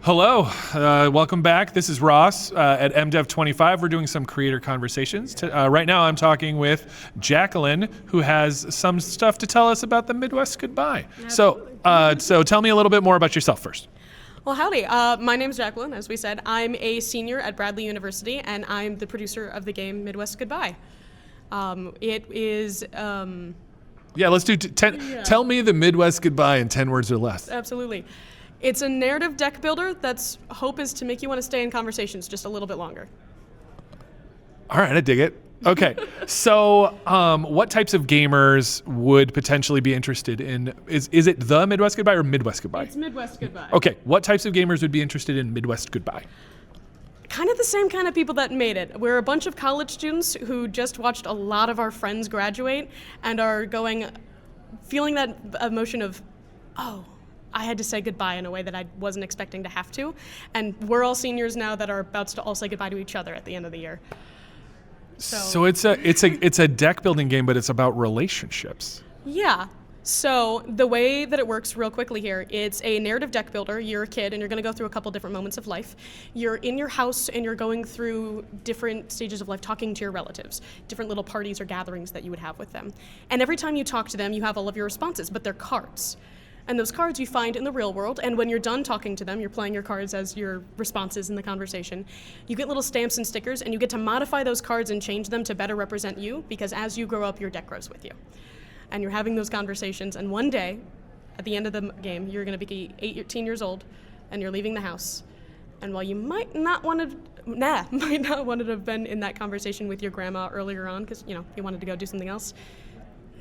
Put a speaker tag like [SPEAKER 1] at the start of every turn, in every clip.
[SPEAKER 1] Hello, welcome back. This is Ross at MDEV 25. We're doing some creator conversations. Right now I'm talking with Jacqueline, who has some stuff to tell us about the Midwest Goodbye. So tell me a little bit more about yourself first.
[SPEAKER 2] Well, howdy. My name's Jacqueline, as we said. I'm a senior at Bradley University, and I'm the producer of the game Midwest Goodbye. It is...
[SPEAKER 1] Yeah, let's do 10. Tell me the Midwest Goodbye in 10 words or less.
[SPEAKER 2] Absolutely. It's a narrative deck builder that's hope is to make you want to stay in conversations just a little bit longer.
[SPEAKER 1] All right, I dig it. Okay, so what types of gamers would potentially be interested in, is it the Midwest Goodbye or Midwest Goodbye?
[SPEAKER 2] It's Midwest Goodbye.
[SPEAKER 1] Okay, what types of gamers would be interested in Midwest Goodbye?
[SPEAKER 2] Kind of the same kind of people that made it. We're a bunch of college students who just watched a lot of our friends graduate and are feeling that emotion of, oh, I had to say goodbye in a way that I wasn't expecting to have to. And we're all seniors now that are about to all say goodbye to each other at the end of the year.
[SPEAKER 1] So it's a deck building game, but it's about relationships.
[SPEAKER 2] Yeah. So the way that it works real quickly here, it's a narrative deck builder. You're a kid and you're going to go through a couple different moments of life. You're in your house and you're going through different stages of life, talking to your relatives, different little parties or gatherings that you would have with them. And every time you talk to them, you have all of your responses, but they're cards. And those cards you find in the real world, and when you're done talking to them, you're playing your cards as your responses in the conversation. You get little stamps and stickers, and you get to modify those cards and change them to better represent you, because as you grow up, your deck grows with you. And you're having those conversations, and one day, at the end of the game, you're gonna be 18 years old, and you're leaving the house. And while you might not want to have been in that conversation with your grandma earlier on, because you wanted to go do something else,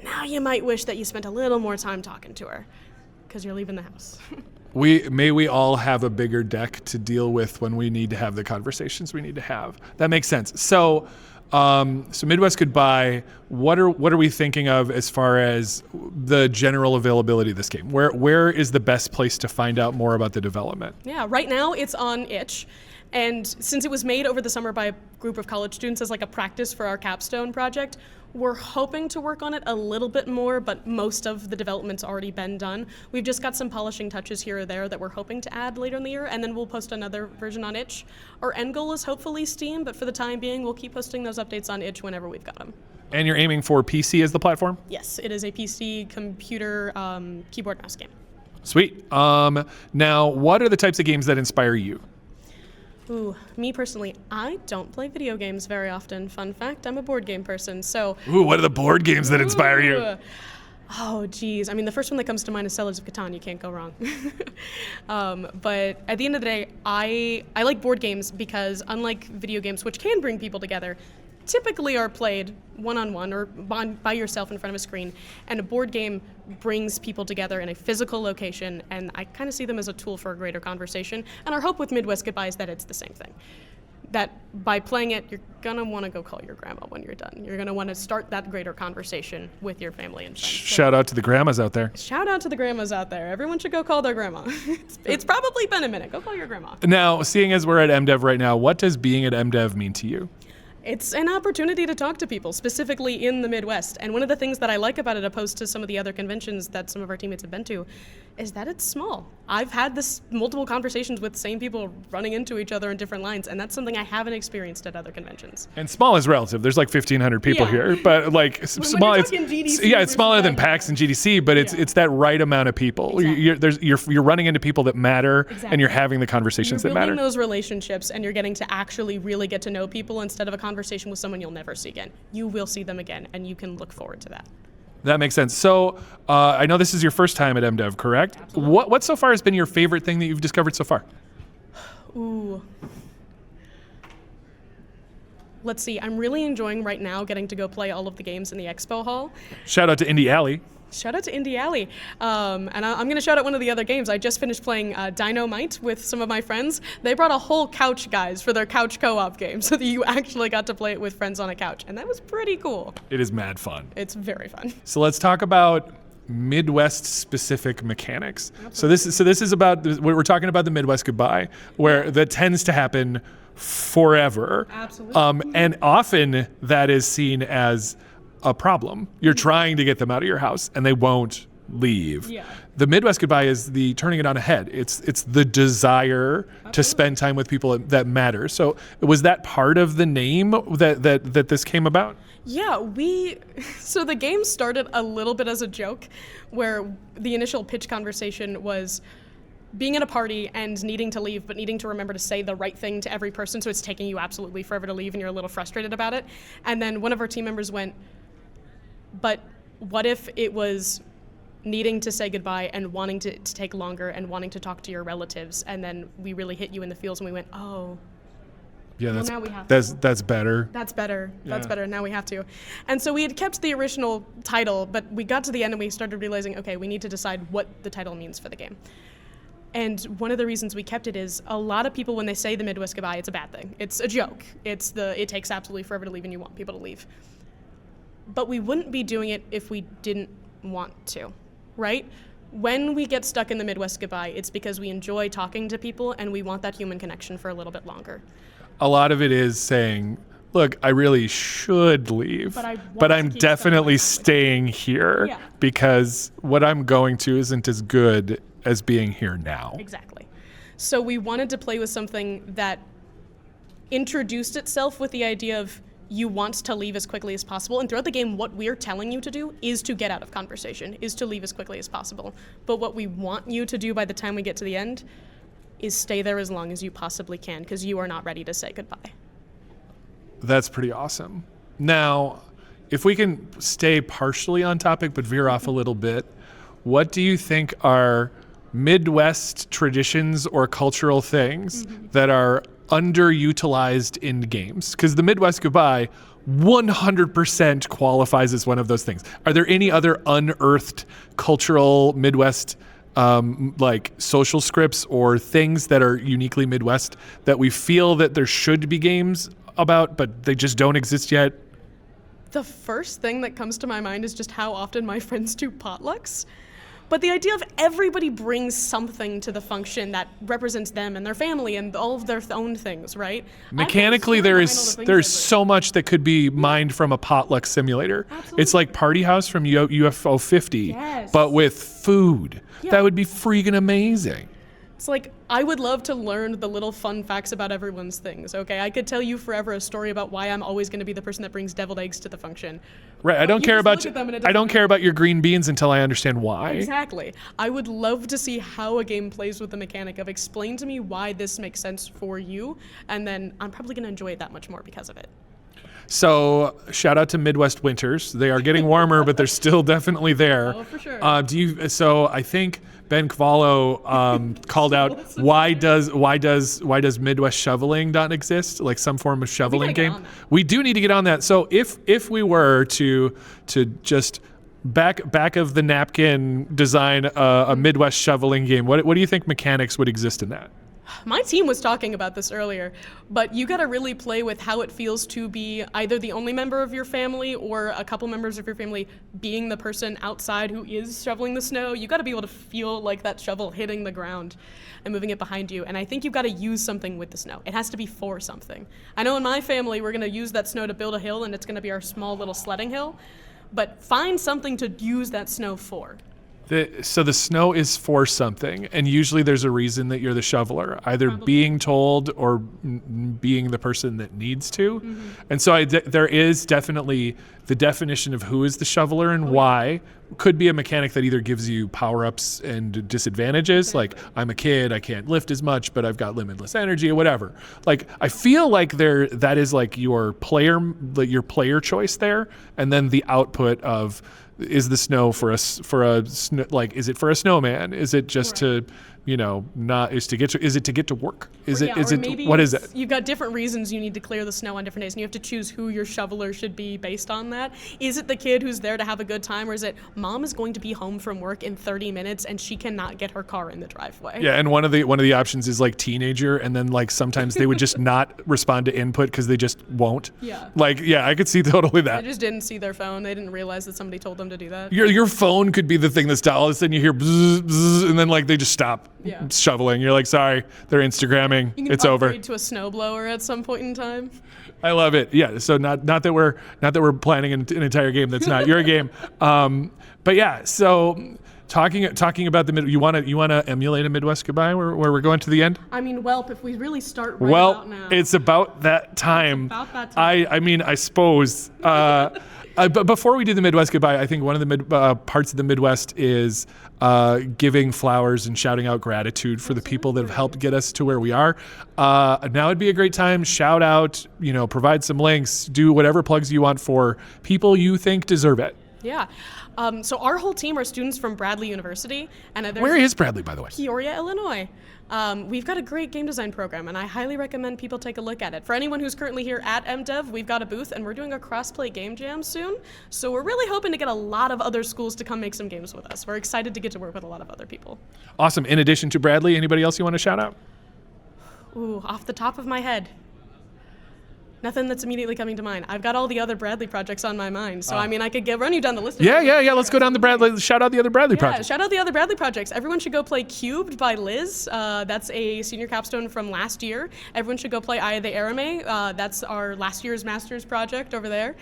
[SPEAKER 2] now you might wish that you spent a little more time talking to her, because you're leaving the house.
[SPEAKER 1] May we all have a bigger deck to deal with when we need to have the conversations we need to have. That makes sense. So Midwest Goodbye, what are we thinking of as far as the general availability of this game? Where is the best place to find out more about the development?
[SPEAKER 2] Yeah, right now it's on itch. And since it was made over the summer by a group of college students as like a practice for our capstone project, we're hoping to work on it a little bit more, but most of the development's already been done. We've just got some polishing touches here or there that we're hoping to add later in the year, and then we'll post another version on itch. Our end goal is hopefully Steam, but for the time being, we'll keep posting those updates on itch whenever we've got them.
[SPEAKER 1] And you're aiming for PC as the platform?
[SPEAKER 2] Yes, it is a PC, computer, keyboard, mouse game.
[SPEAKER 1] Sweet. Now, what are the types of games that inspire you?
[SPEAKER 2] Ooh, me personally, I don't play video games very often. Fun fact, I'm a board game person, so...
[SPEAKER 1] Ooh, what are the board games that inspire you?
[SPEAKER 2] Oh, geez. I mean, the first one that comes to mind is Settlers of Catan. You can't go wrong. But at the end of the day, I like board games because unlike video games, which can bring people together, typically are played one-on-one or by yourself in front of a screen, and a board game brings people together in a physical location, and I kind of see them as a tool for a greater conversation. And our hope with Midwest Goodbye is that it's the same thing. That by playing it, you're gonna want to go call your grandma when you're done. You're gonna want to start that greater conversation with your family and friends.
[SPEAKER 1] Shout out to the grandmas out there.
[SPEAKER 2] Shout out to the grandmas out there. Everyone should go call their grandma. It's probably been a minute. Go call your grandma.
[SPEAKER 1] Now, seeing as we're at MDEV right now, what does being at MDEV mean to you?
[SPEAKER 2] It's an opportunity to talk to people, specifically in the Midwest. And one of the things that I like about it, opposed to some of the other conventions that some of our teammates have been to, is that it's small. I've had multiple conversations with the same people running into each other in different lines, and that's something I haven't experienced at other conventions.
[SPEAKER 1] And small is relative. There's like 1,500 people here, but like small. It's smaller than PAX and GDC, but it's that right amount of people. Exactly. You're running into people that matter, exactly. And you're having the conversations that matter.
[SPEAKER 2] You're building those relationships, and you're getting to actually really get to know people instead of a conversation with someone you'll never see again. You will see them again, and you can look forward to that.
[SPEAKER 1] That makes sense. So I know this is your first time at MDEV, correct? Absolutely. What so far has been your favorite thing that you've discovered so far?
[SPEAKER 2] Ooh. Let's see. I'm really enjoying right now getting to go play all of the games in the expo hall.
[SPEAKER 1] Shout out to Indie Alley.
[SPEAKER 2] Shout out to Indie Alley. And I'm going to shout out one of the other games. I just finished playing Dynamite with some of my friends. They brought a whole couch, guys, for their couch co-op game, so that you actually got to play it with friends on a couch. And that was pretty cool.
[SPEAKER 1] It is mad fun.
[SPEAKER 2] It's very fun.
[SPEAKER 1] So let's talk about Midwest-specific mechanics. Absolutely. So this is about, we're talking about the Midwest Goodbye, where that tends to happen forever.
[SPEAKER 2] Absolutely.
[SPEAKER 1] And often that is seen as a problem. You're trying to get them out of your house, and they won't leave.
[SPEAKER 2] Yeah.
[SPEAKER 1] The Midwest Goodbye is the turning it on a head. It's the desire to spend time with people that matter. So was that part of the name that this came about?
[SPEAKER 2] Yeah, so the game started a little bit as a joke, where the initial pitch conversation was being at a party and needing to leave, but needing to remember to say the right thing to every person, so it's taking you absolutely forever to leave and you're a little frustrated about it. And then one of our team members went, but what if it was needing to say goodbye and wanting to take longer and wanting to talk to your relatives, and then we really hit you in the feels and we went, oh.
[SPEAKER 1] Yeah,
[SPEAKER 2] Well, now we have to.
[SPEAKER 1] that's better.
[SPEAKER 2] That's better. That's
[SPEAKER 1] Yeah.
[SPEAKER 2] better. Now we have to. And so we had kept the original title, but we got to the end and we started realizing, okay, we need to decide what the title means for the game. And one of the reasons we kept it is a lot of people, when they say the Midwest Goodbye, it's a bad thing. It's a joke. It takes absolutely forever to leave and you want people to leave. But we wouldn't be doing it if we didn't want to, right? When we get stuck in the Midwest Goodbye, it's because we enjoy talking to people and we want that human connection for a little bit longer.
[SPEAKER 1] A lot of it is saying, look, I really should leave, but I'm definitely staying here
[SPEAKER 2] Yeah.
[SPEAKER 1] because what I'm going to isn't as good as being here now.
[SPEAKER 2] Exactly. So we wanted to play with something that introduced itself with the idea of you want to leave as quickly as possible. And throughout the game, what we're telling you to do is to get out of conversation, is to leave as quickly as possible. But what we want you to do by the time we get to the end is stay there as long as you possibly can, because you are not ready to say goodbye.
[SPEAKER 1] That's pretty awesome. Now, if we can stay partially on topic but veer off a little bit, what do you think are Midwest traditions or cultural things that are underutilized in games? Because the Midwest Goodbye 100% qualifies as one of those things. Are there any other unearthed cultural Midwest like social scripts or things that are uniquely Midwest that we feel that there should be games about, but they just don't exist yet?
[SPEAKER 2] The first thing that comes to my mind is just how often my friends do potlucks. But the idea of everybody brings something to the function that represents them and their family and all of their own things, right?
[SPEAKER 1] Mechanically, there's so much that could be mined from a potluck simulator.
[SPEAKER 2] Absolutely.
[SPEAKER 1] It's like Party House from UFO 50,
[SPEAKER 2] Yes.
[SPEAKER 1] but with food.
[SPEAKER 2] Yeah.
[SPEAKER 1] That would be freaking amazing.
[SPEAKER 2] It's like, I would love to learn the little fun facts about everyone's things, okay? I could tell you forever a story about why I'm always going to be the person that brings deviled eggs to the function.
[SPEAKER 1] Right. I don't
[SPEAKER 2] you
[SPEAKER 1] care
[SPEAKER 2] just
[SPEAKER 1] about
[SPEAKER 2] look at them and it
[SPEAKER 1] I don't
[SPEAKER 2] doesn't
[SPEAKER 1] care about your green beans until I understand why.
[SPEAKER 2] Exactly. I would love to see how a game plays with the mechanic of explain to me why this makes sense for you, and then I'm probably going to enjoy it that much more because of it.
[SPEAKER 1] So shout out to Midwest winters. They are getting warmer, but they're still definitely there.
[SPEAKER 2] Oh, for sure.
[SPEAKER 1] So I think Ben Cavallo called out why does Midwest shoveling not exist? Like some form of shoveling
[SPEAKER 2] get
[SPEAKER 1] game.
[SPEAKER 2] on that.
[SPEAKER 1] We do need to get on that. So if we were to just back of the napkin design a Midwest shoveling game, what do you think mechanics would exist in that?
[SPEAKER 2] My team was talking about this earlier, but you got to really play with how it feels to be either the only member of your family or a couple members of your family being the person outside who is shoveling the snow. You got to be able to feel like that shovel hitting the ground and moving it behind you. And I think you've got to use something with the snow. It has to be for something. I know in my family, we're going to use that snow to build a hill, and it's going to be our small little sledding hill. But find something to use that snow for.
[SPEAKER 1] So the snow is for something, and usually there's a reason that you're the shoveler, either being told or being the person that needs to. And so there is definitely the definition of who is the shoveler and why. Could be a mechanic that either gives you power-ups and disadvantages, like I'm a kid, I can't lift as much, but I've got limitless energy or whatever. Like I feel like that is like your player choice there, and then the output of is the snow is it for a snowman? Is it just to, is it to get to work? What is it?
[SPEAKER 2] You've got different reasons you need to clear the snow on different days, and you have to choose who your shoveler should be based on that. Is it the kid who's there to have a good time, or is it mom is going to be home from work in 30 minutes and she cannot get her car in the driveway?
[SPEAKER 1] Yeah, and one of the options is like teenager, and then like sometimes they would just not respond to input because they just won't.
[SPEAKER 2] Yeah.
[SPEAKER 1] Like, yeah, I could see totally that.
[SPEAKER 2] They just didn't see their phone. They didn't realize that somebody told them to do that.
[SPEAKER 1] Your phone could be the thing that's all of a sudden you hear bzz, bzz, and then like they just stop shoveling. You're like, sorry, they're Instagramming.
[SPEAKER 2] You can
[SPEAKER 1] It's over.
[SPEAKER 2] upgrade to a snowblower at some point in time.
[SPEAKER 1] I love it. Yeah. So not that we're planning an entire game that's not your game. But yeah. So talking about the you want to emulate a Midwest goodbye where we're going to the end?
[SPEAKER 2] I mean, well, if we really start right about now.
[SPEAKER 1] It's about that time.
[SPEAKER 2] It's about that time.
[SPEAKER 1] I mean, I suppose. But before we do the Midwest goodbye, I think one of the parts of the Midwest is giving flowers and shouting out gratitude for the people that have helped get us to where we are. Now would be a great time. Shout out, provide some links, do whatever plugs you want for people you think deserve it.
[SPEAKER 2] Yeah. So our whole team are students from Bradley University. And
[SPEAKER 1] Where is Bradley, by the way?
[SPEAKER 2] Peoria, Illinois. We've got a great game design program, and I highly recommend people take a look at it. For anyone who's currently here at MDEV, we've got a booth, and we're doing a cross-play game jam soon. So we're really hoping to get a lot of other schools to come make some games with us. We're excited to get to work with a lot of other people.
[SPEAKER 1] Awesome. In addition to Bradley, anybody else you want to shout out?
[SPEAKER 2] Ooh, off the top of my head. Nothing that's immediately coming to mind. I've got all the other Bradley projects on my mind, so I mean, I could run you down the list.
[SPEAKER 1] Yeah. Let's go down the Bradley. Shout out the other Bradley projects.
[SPEAKER 2] Shout out the other Bradley projects. Everyone should go play Cubed by Liz. That's a senior capstone from last year. Everyone should go play Eye of the Arame. That's our last year's master's project over there.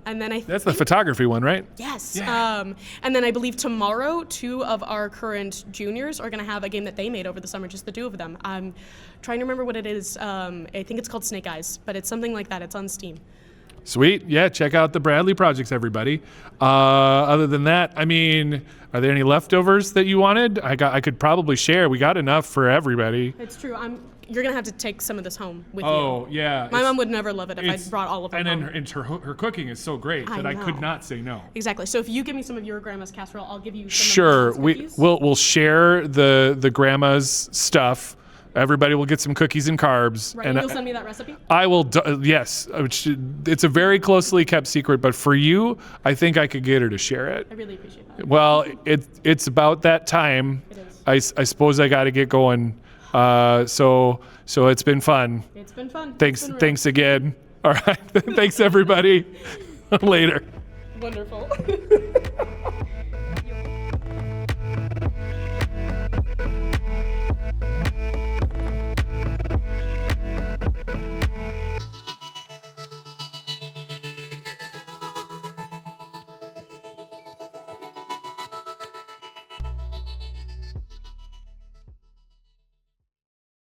[SPEAKER 2] And then that's
[SPEAKER 1] the photography one, right?
[SPEAKER 2] Yes.
[SPEAKER 1] Yeah.
[SPEAKER 2] And then I believe tomorrow, 2 of our current juniors are going to have a game that they made over the summer, just the 2 of them. I'm trying to remember what it is. I think it's called Snake Eyes, but it's something like that. It's on Steam.
[SPEAKER 1] Sweet. Yeah, check out the Bradley projects, everybody. Other than that, I mean, are there any leftovers that you wanted? I could probably share. We got enough for everybody.
[SPEAKER 2] It's true. You're going to have to take some of this home with you.
[SPEAKER 1] Oh, yeah.
[SPEAKER 2] My mom would never love it if I brought all of it home.
[SPEAKER 1] And her cooking is so great that I could not say no.
[SPEAKER 2] Exactly. So if you give me some of your grandma's casserole, I'll give you some
[SPEAKER 1] Sure.
[SPEAKER 2] of my cookies.
[SPEAKER 1] We'll share the grandma's stuff. Everybody will get some cookies and carbs.
[SPEAKER 2] Right, and you'll send me that recipe?
[SPEAKER 1] I will, yes. It's a very closely kept secret, but for you, I think I could get her to share it.
[SPEAKER 2] I really appreciate that.
[SPEAKER 1] Well, it's about that time.
[SPEAKER 2] It is.
[SPEAKER 1] I suppose I got to get going. So it's been fun.
[SPEAKER 2] It's been fun.
[SPEAKER 1] Thanks again. All right. Thanks, everybody. Later.
[SPEAKER 2] Wonderful.